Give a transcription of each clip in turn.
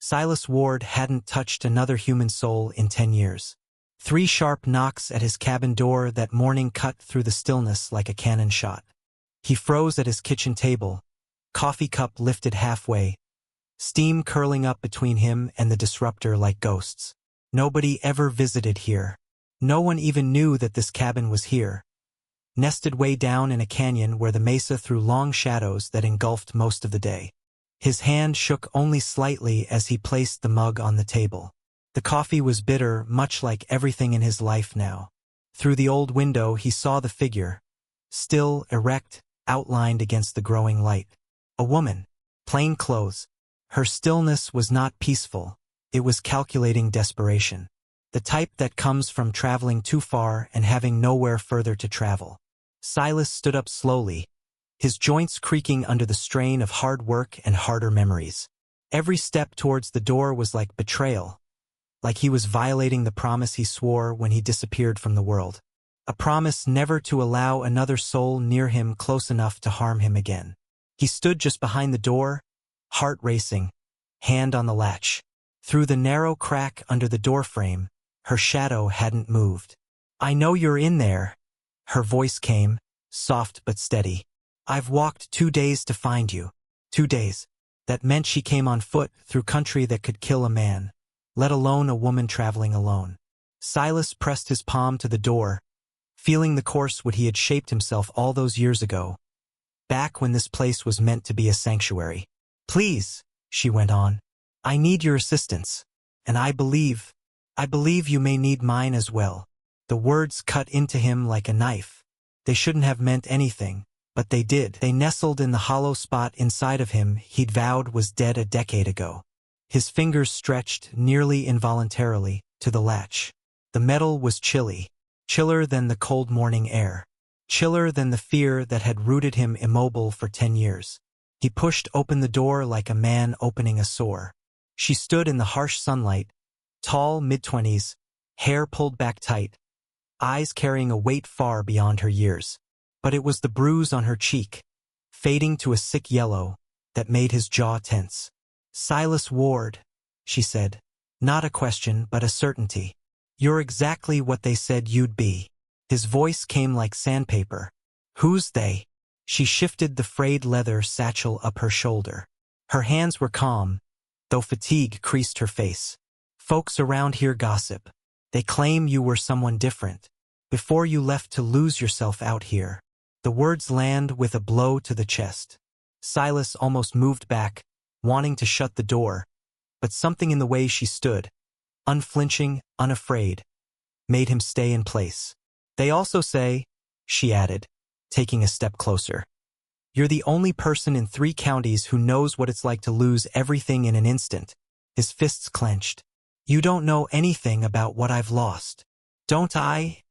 Silas Ward hadn't touched another human soul in 10 years. 3 sharp knocks at his cabin door that morning cut through the stillness like a cannon shot. He froze at his kitchen table, coffee cup lifted halfway, steam curling up between him and the disruptor like ghosts. Nobody ever visited here. No one even knew that this cabin was here, nested way down in a canyon where the mesa threw long shadows that engulfed most of the day. His hand shook only slightly as he placed the mug on the table. The coffee was bitter, much like everything in his life now. Through the old window he saw the figure, still, erect, outlined against the growing light. A woman, plain clothes. Her stillness was not peaceful, it was calculating desperation. The type that comes from traveling too far and having nowhere further to travel. Silas stood up slowly, his joints creaking under the strain of hard work and harder memories. Every step towards the door was like betrayal, like he was violating the promise he swore when he disappeared from the world. A promise never to allow another soul near him close enough to harm him again. He stood just behind the door, heart racing, hand on the latch. Through the narrow crack under the doorframe, her shadow hadn't moved. "I know you're in there," her voice came, soft but steady. "I've walked 2 days to find you." 2 days. That meant she came on foot through country that could kill a man, let alone a woman traveling alone. Silas pressed his palm to the door, feeling the course what he had shaped himself all those years ago, back when this place was meant to be a sanctuary. "Please," she went on, "I need your assistance, and I believe you may need mine as well." The words cut into him like a knife. They shouldn't have meant anything, but they did. They nestled in the hollow spot inside of him he'd vowed was dead a decade ago. His fingers stretched, nearly involuntarily, to the latch. The metal was chilly, chiller than the cold morning air, chiller than the fear that had rooted him immobile for 10 years. He pushed open the door like a man opening a sore. She stood in the harsh sunlight, tall, mid-20s, hair pulled back tight, eyes carrying a weight far beyond her years. But it was the bruise on her cheek, fading to a sick yellow, that made his jaw tense. "Silas Ward," she said. Not a question, but a certainty. "You're exactly what they said you'd be." His voice came like sandpaper. "Who's they?" She shifted the frayed leather satchel up her shoulder. Her hands were calm, though fatigue creased her face. "Folks around here gossip. They claim you were someone different, before you left to lose yourself out here." The words land with a blow to the chest. Silas almost moved back, wanting to shut the door, but something in the way she stood, unflinching, unafraid, made him stay in place. "They also say," she added, taking a step closer, "you're the only person in 3 counties who knows what it's like to lose everything in an instant." His fists clenched. "You don't know anything about what I've lost." "Don't I?"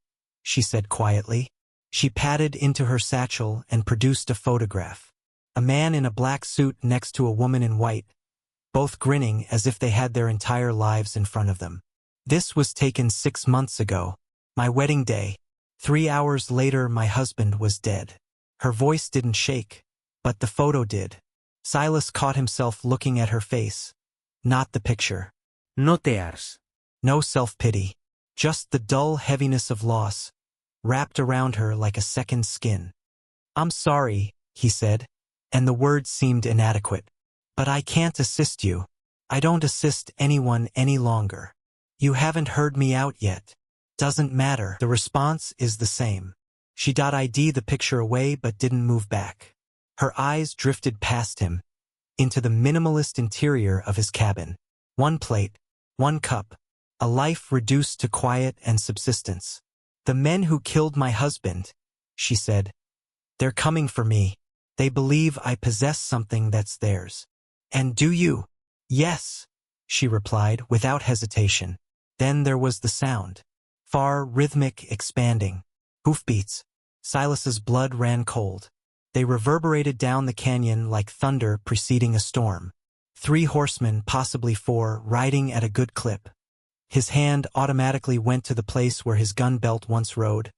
she said quietly. She patted into her satchel and produced a photograph. A man in a black suit next to a woman in white, both grinning as if they had their entire lives in front of them. "This was taken 6 months ago, my wedding day. 3 hours later my husband was dead." Her voice didn't shake, but the photo did. Silas caught himself looking at her face, not the picture. No tears. No self-pity, just the dull heaviness of loss, wrapped around her like a second skin. "I'm sorry," he said, and the words seemed inadequate. "But I can't assist you. I don't assist anyone any longer. You haven't heard me out yet." "Doesn't matter." The response is the same. She .id the picture away but didn't move back. Her eyes drifted past him, into the minimalist interior of his cabin. 1 plate, 1 cup, a life reduced to quiet and subsistence. "The men who killed my husband," she said, "they're coming for me. They believe I possess something that's theirs." "And do you?" "Yes," she replied without hesitation. Then there was the sound. Far, rhythmic, expanding. Hoofbeats. Silas's blood ran cold. They reverberated down the canyon like thunder preceding a storm. 3 horsemen, possibly 4, riding at a good clip. His hand automatically went to the place where his gun belt once rode,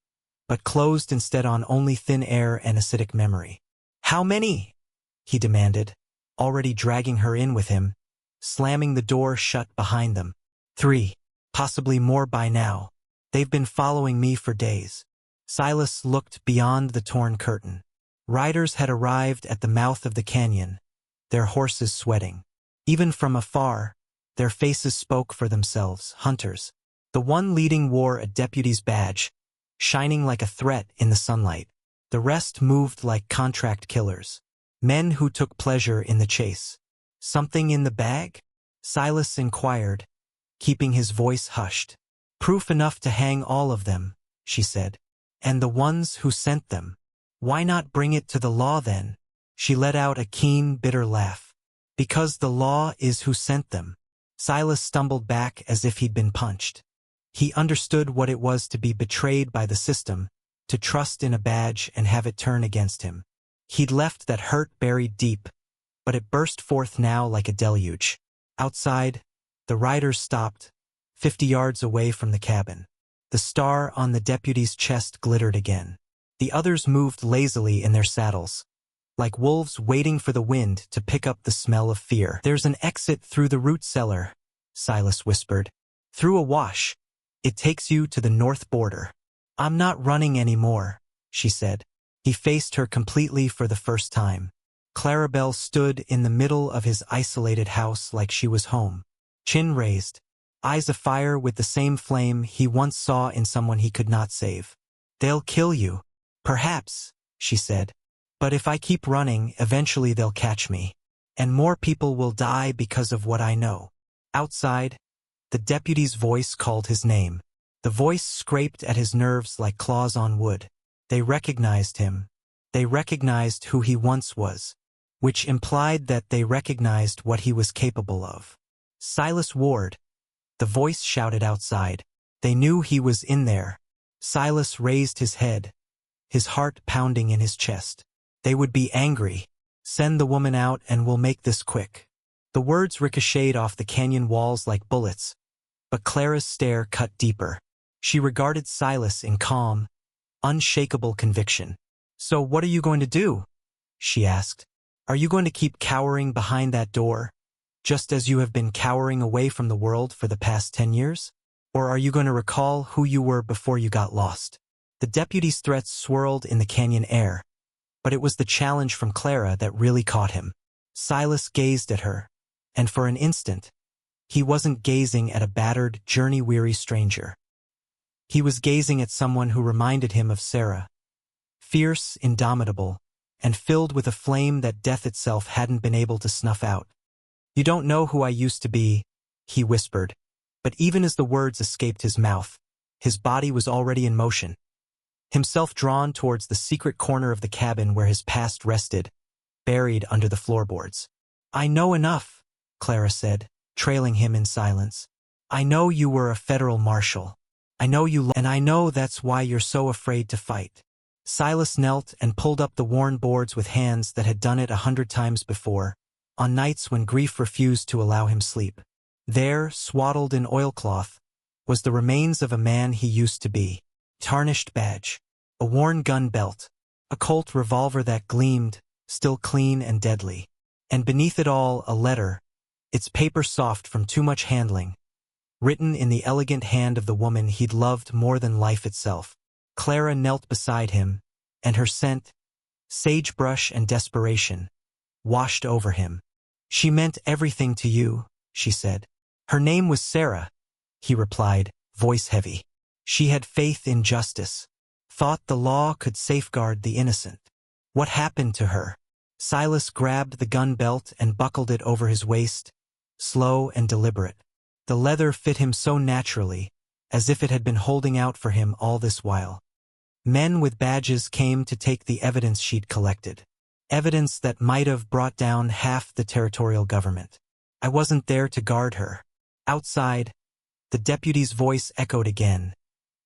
but closed instead on only thin air and acidic memory. "How many?" he demanded, already dragging her in with him, slamming the door shut behind them. 3. Possibly more by now. They've been following me for days. Silas looked beyond the torn curtain. Riders had arrived at the mouth of the canyon, their horses sweating. Even from afar, their faces spoke for themselves, hunters. The one leading wore a deputy's badge, shining like a threat in the sunlight. The rest moved like contract killers, men who took pleasure in the chase. Something in the bag? Silas inquired, keeping his voice hushed. Proof enough to hang all of them, she said. And the ones who sent them. Why not bring it to the law then? She let out a keen, bitter laugh. Because the law is who sent them. Silas stumbled back as if he'd been punched. He understood what it was to be betrayed by the system, to trust in a badge and have it turn against him. He'd left that hurt buried deep, but it burst forth now like a deluge. Outside, the riders stopped, 50 yards away from the cabin. The star on the deputy's chest glittered again. The others moved lazily in their saddles, like wolves waiting for the wind to pick up the smell of fear. There's an exit through the root cellar, Silas whispered. Through a wash. It takes you to the north border. I'm not running anymore, she said. He faced her completely for the first time. Clarabelle stood in the middle of his isolated house like she was home. Chin raised, eyes afire with the same flame he once saw in someone he could not save. They'll kill you. Perhaps, she said. But if I keep running, eventually they'll catch me. And more people will die because of what I know. Outside, the deputy's voice called his name. The voice scraped at his nerves like claws on wood. They recognized him. They recognized who he once was, which implied that they recognized what he was capable of. Silas Ward. The voice shouted outside. They knew he was in there. Silas raised his head, his heart pounding in his chest. They would be angry. Send the woman out and we'll make this quick. The words ricocheted off the canyon walls like bullets, but Clara's stare cut deeper. She regarded Silas in calm, unshakable conviction. So what are you going to do? She asked. Are you going to keep cowering behind that door, just as you have been cowering away from the world for the past 10 years? Or are you going to recall who you were before you got lost? The deputy's threats swirled in the canyon air, but it was the challenge from Clara that really caught him. Silas gazed at her, and for an instant, he wasn't gazing at a battered, journey-weary stranger. He was gazing at someone who reminded him of Sarah, fierce, indomitable, and filled with a flame that death itself hadn't been able to snuff out. You don't know who I used to be, he whispered, but even as the words escaped his mouth, his body was already in motion, himself drawn towards the secret corner of the cabin where his past rested, buried under the floorboards. I know enough, Clara said, trailing him in silence. I know you were a federal marshal. I know you, and I know that's why you're so afraid to fight. Silas knelt and pulled up the worn boards with hands that had done it 100 times before, on nights when grief refused to allow him sleep. There, swaddled in oilcloth, was the remains of a man he used to be. Tarnished badge, a worn gun belt, a Colt revolver that gleamed, still clean and deadly. And beneath it all, a letter, its paper soft from too much handling, written in the elegant hand of the woman he'd loved more than life itself. Clara knelt beside him, and her scent, sagebrush and desperation, washed over him. She meant everything to you, she said. Her name was Sarah, he replied, voice heavy. She had faith in justice, thought the law could safeguard the innocent. What happened to her? Silas grabbed the gun belt and buckled it over his waist, slow and deliberate. The leather fit him so naturally, as if it had been holding out for him all this while. Men with badges came to take the evidence she'd collected. Evidence that might have brought down half the territorial government. I wasn't there to guard her. Outside, the deputy's voice echoed again,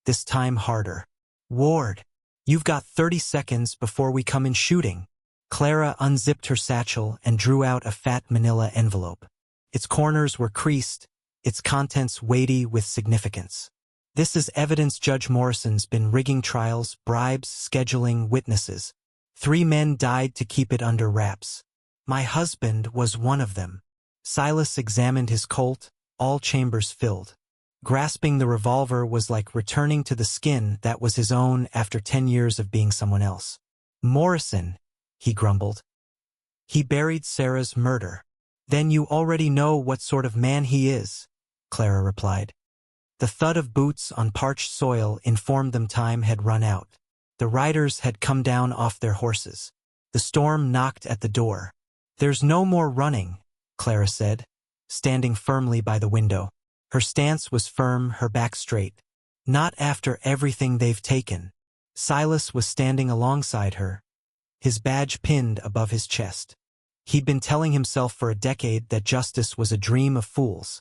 this time harder. Ward, you've got 30 seconds before we come in shooting. Clara unzipped her satchel and drew out a fat manila envelope. Its corners were creased, its contents weighty with significance. This is evidence Judge Morrison's been rigging trials, bribes, scheduling, witnesses. 3 men died to keep it under wraps. My husband was one of them. Silas examined his Colt, all chambers filled. Grasping the revolver was like returning to the skin that was his own after 10 years of being someone else. Morrison, he grumbled. He buried Sarah's murder. Then you already know what sort of man he is, Clara replied. The thud of boots on parched soil informed them time had run out. The riders had come down off their horses. The storm knocked at the door. There's no more running, Clara said, standing firmly by the window. Her stance was firm, her back straight. Not after everything they've taken. Silas was standing alongside her, his badge pinned above his chest. He'd been telling himself for a decade that justice was a dream of fools,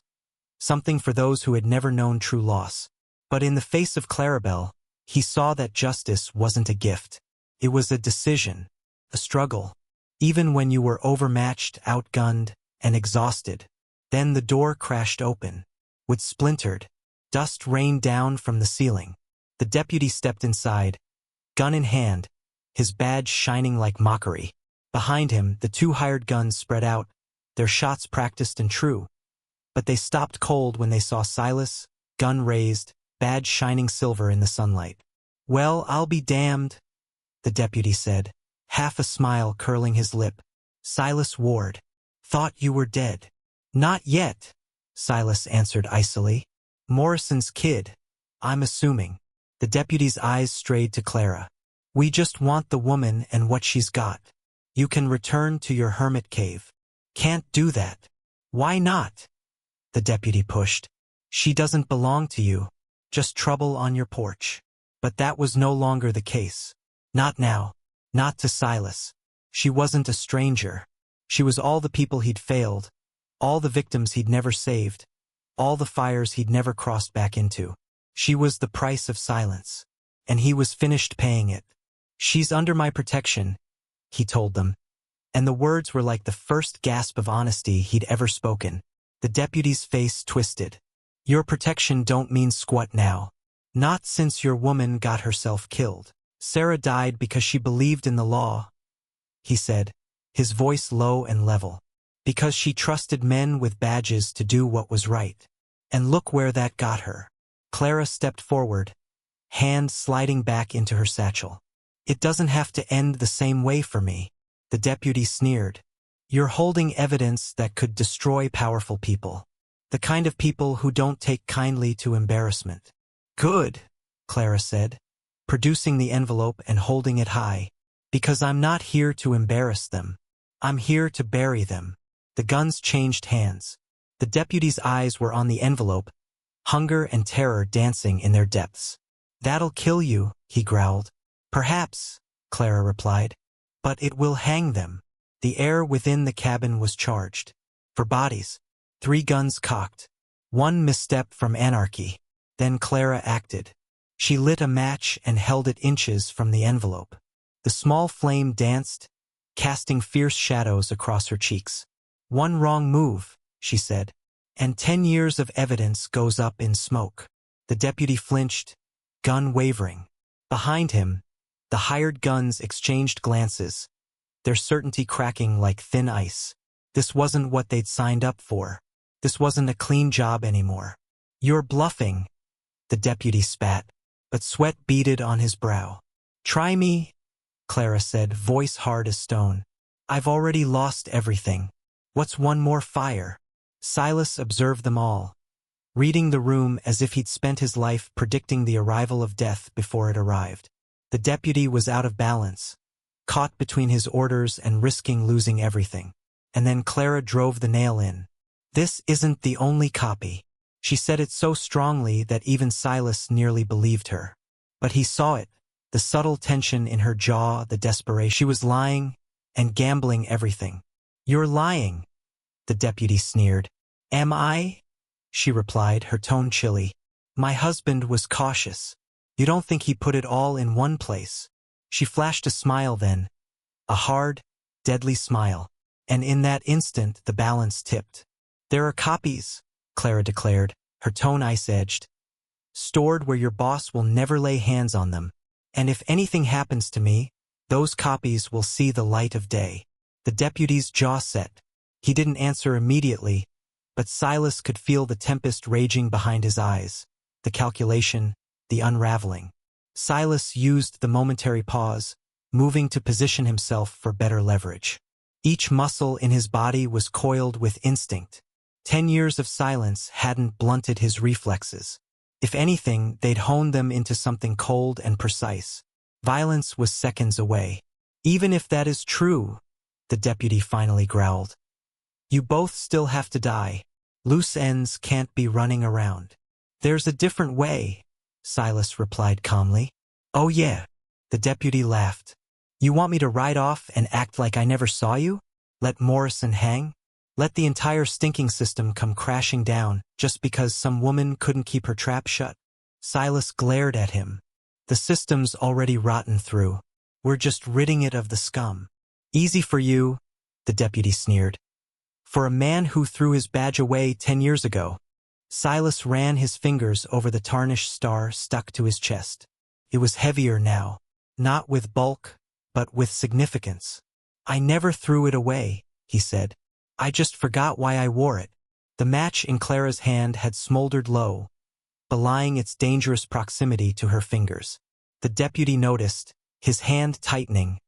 something for those who had never known true loss. But in the face of Clarabelle, he saw that justice wasn't a gift. It was a decision, a struggle. Even when you were overmatched, outgunned, and exhausted. Then the door crashed open. With splintered, dust rained down from the ceiling. The deputy stepped inside, gun in hand, his badge shining like mockery. Behind him, the 2 hired guns spread out, their shots practiced and true. But they stopped cold when they saw Silas, gun raised, badge shining silver in the sunlight. Well, I'll be damned, the deputy said, half a smile curling his lip. Silas Ward. Thought you were dead. Not yet, Silas answered icily. Morrison's kid, I'm assuming. The deputy's eyes strayed to Clara. We just want the woman and what she's got. You can return to your hermit cave. Can't do that. Why not? The deputy pushed. She doesn't belong to you. Just trouble on your porch. But that was no longer the case. Not now. Not to Silas. She wasn't a stranger. She was all the people he'd failed, all the victims he'd never saved, all the fires he'd never crossed back into. She was the price of silence, and he was finished paying it. She's under my protection, he told them, and the words were like the first gasp of honesty he'd ever spoken. The deputy's face twisted. Your protection don't mean squat now. Not since your woman got herself killed. Sarah died because she believed in the law, he said, his voice low and level. Because she trusted men with badges to do what was right. And look where that got her. Clara stepped forward, hand sliding back into her satchel. It doesn't have to end the same way for me, the deputy sneered. You're holding evidence that could destroy powerful people. The kind of people who don't take kindly to embarrassment. Good, Clara said, producing the envelope and holding it high. Because I'm not here to embarrass them. I'm here to bury them. The guns changed hands. The deputy's eyes were on the envelope, hunger and terror dancing in their depths. That'll kill you, he growled. Perhaps, Clara replied. But it will hang them. The air within the cabin was charged. For bodies. 3 guns cocked. One misstep from anarchy. Then Clara acted. She lit a match and held it inches from the envelope. The small flame danced, casting fierce shadows across her cheeks. One wrong move, she said, and 10 years of evidence goes up in smoke. The deputy flinched, gun wavering. Behind him, the hired guns exchanged glances, their certainty cracking like thin ice. This wasn't what they'd signed up for. This wasn't a clean job anymore. You're bluffing, the deputy spat, but sweat beaded on his brow. Try me, Clara said, voice hard as stone. I've already lost everything. What's one more fire? Silas observed them all, reading the room as if he'd spent his life predicting the arrival of death before it arrived. The deputy was out of balance, caught between his orders and risking losing everything. And then Clara drove the nail in. This isn't the only copy. She said it so strongly that even Silas nearly believed her. But he saw it, the subtle tension in her jaw, the desperation. She was lying and gambling everything. You're lying, the deputy sneered. Am I? She replied, her tone chilly. My husband was cautious. You don't think he put it all in one place? She flashed a smile then, a hard, deadly smile. And in that instant the balance tipped. There are copies, Clara declared, her tone ice-edged. Stored where your boss will never lay hands on them. And if anything happens to me, those copies will see the light of day. The deputy's jaw set. He didn't answer immediately, but Silas could feel the tempest raging behind his eyes, the calculation, the unraveling. Silas used the momentary pause, moving to position himself for better leverage. Each muscle in his body was coiled with instinct. 10 years of silence hadn't blunted his reflexes. If anything, they'd honed them into something cold and precise. Violence was seconds away. Even if that is true, the deputy finally growled. You both still have to die. Loose ends can't be running around. There's a different way, Silas replied calmly. Oh yeah, the deputy laughed. You want me to ride off and act like I never saw you? Let Morrison hang? Let the entire stinking system come crashing down just because some woman couldn't keep her trap shut? Silas glared at him. The system's already rotten through. We're just ridding it of the scum. Easy for you, the deputy sneered. For a man who threw his badge away 10 years ago, Silas ran his fingers over the tarnished star stuck to his chest. It was heavier now, not with bulk, but with significance. I never threw it away, he said. I just forgot why I wore it. The match in Clara's hand had smoldered low, belying its dangerous proximity to her fingers. The deputy noticed, his hand tightening,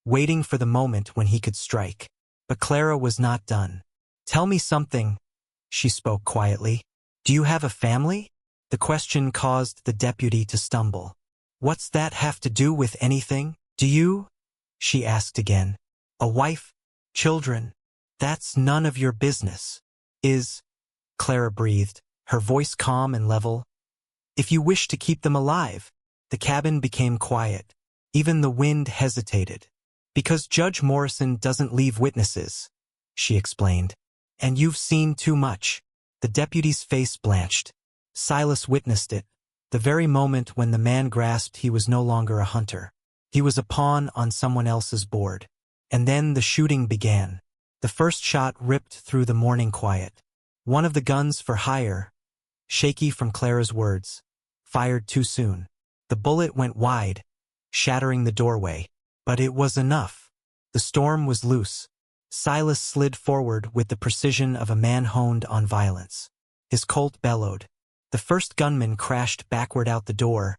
waiting for the moment when he could strike. But Clara was not done. Tell me something, she spoke quietly. Do you have a family? The question caused the deputy to stumble. What's that have to do with anything? Do you? She asked again. A wife? Children? That's none of your business. Clara breathed, her voice calm and level. If you wish to keep them alive. The cabin became quiet. Even the wind hesitated. Because Judge Morrison doesn't leave witnesses, she explained. And you've seen too much. The deputy's face blanched. Silas witnessed it, the very moment when the man grasped he was no longer a hunter. He was a pawn on someone else's board. And then the shooting began. The first shot ripped through the morning quiet. One of the guns for hire, shaky from Clara's words, fired too soon. The bullet went wide, shattering the doorway. But it was enough. The storm was loose. Silas slid forward with the precision of a man honed on violence. His Colt bellowed. The first gunman crashed backward out the door,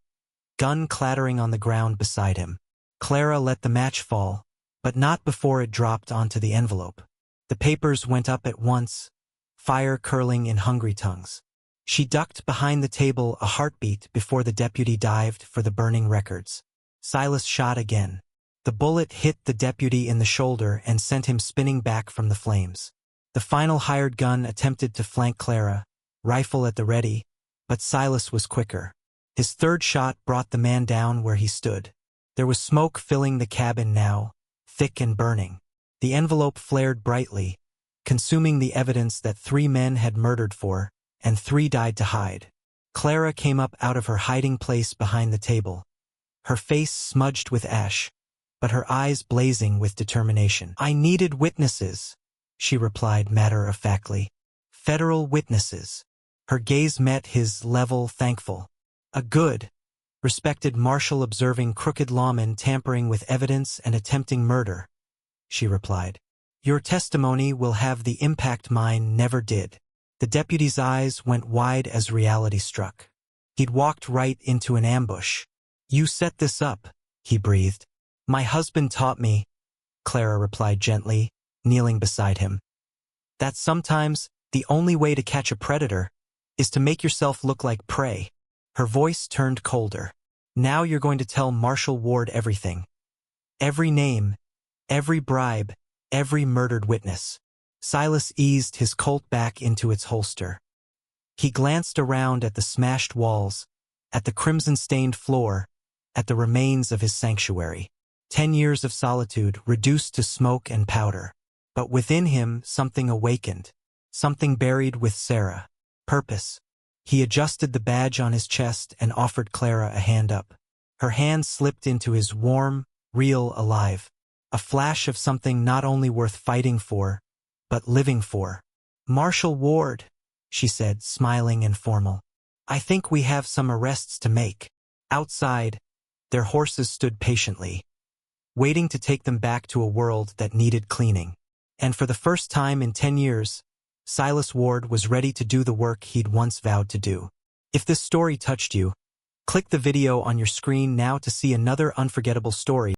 gun clattering on the ground beside him. Clara let the match fall, but not before it dropped onto the envelope. The papers went up at once, fire curling in hungry tongues. She ducked behind the table a heartbeat before the deputy dived for the burning records. Silas shot again. The bullet hit the deputy in the shoulder and sent him spinning back from the flames. The final hired gun attempted to flank Clara, rifle at the ready, but Silas was quicker. His third shot brought the man down where he stood. There was smoke filling the cabin now, thick and burning. The envelope flared brightly, consuming the evidence that 3 men had murdered for, and 3 died to hide. Clara came up out of her hiding place behind the table, her face smudged with ash, but her eyes blazing with determination. I needed witnesses, she replied matter-of-factly. Federal witnesses. Her gaze met his level, thankful. A good, respected marshal observing crooked lawmen tampering with evidence and attempting murder, she replied. Your testimony will have the impact mine never did. The deputy's eyes went wide as reality struck. He'd walked right into an ambush. You set this up, he breathed. My husband taught me, Clara replied gently, kneeling beside him. That sometimes the only way to catch a predator is to make yourself look like prey. Her voice turned colder. Now you're going to tell Marshal Ward everything. Every name, every bribe, every murdered witness. Silas eased his Colt back into its holster. He glanced around at the smashed walls, at the crimson-stained floor, at the remains of his sanctuary. 10 years of solitude reduced to smoke and powder. But within him something awakened, something buried with Sarah. Purpose. He adjusted the badge on his chest and offered Clara a hand up. Her hand slipped into his warm, real, alive. A flash of something not only worth fighting for, but living for. Marshal Ward, she said, smiling and formal. I think we have some arrests to make. Outside, their horses stood patiently, waiting to take them back to a world that needed cleaning. And for the first time in 10 years, Silas Ward was ready to do the work he'd once vowed to do. If this story touched you, click the video on your screen now to see another unforgettable story.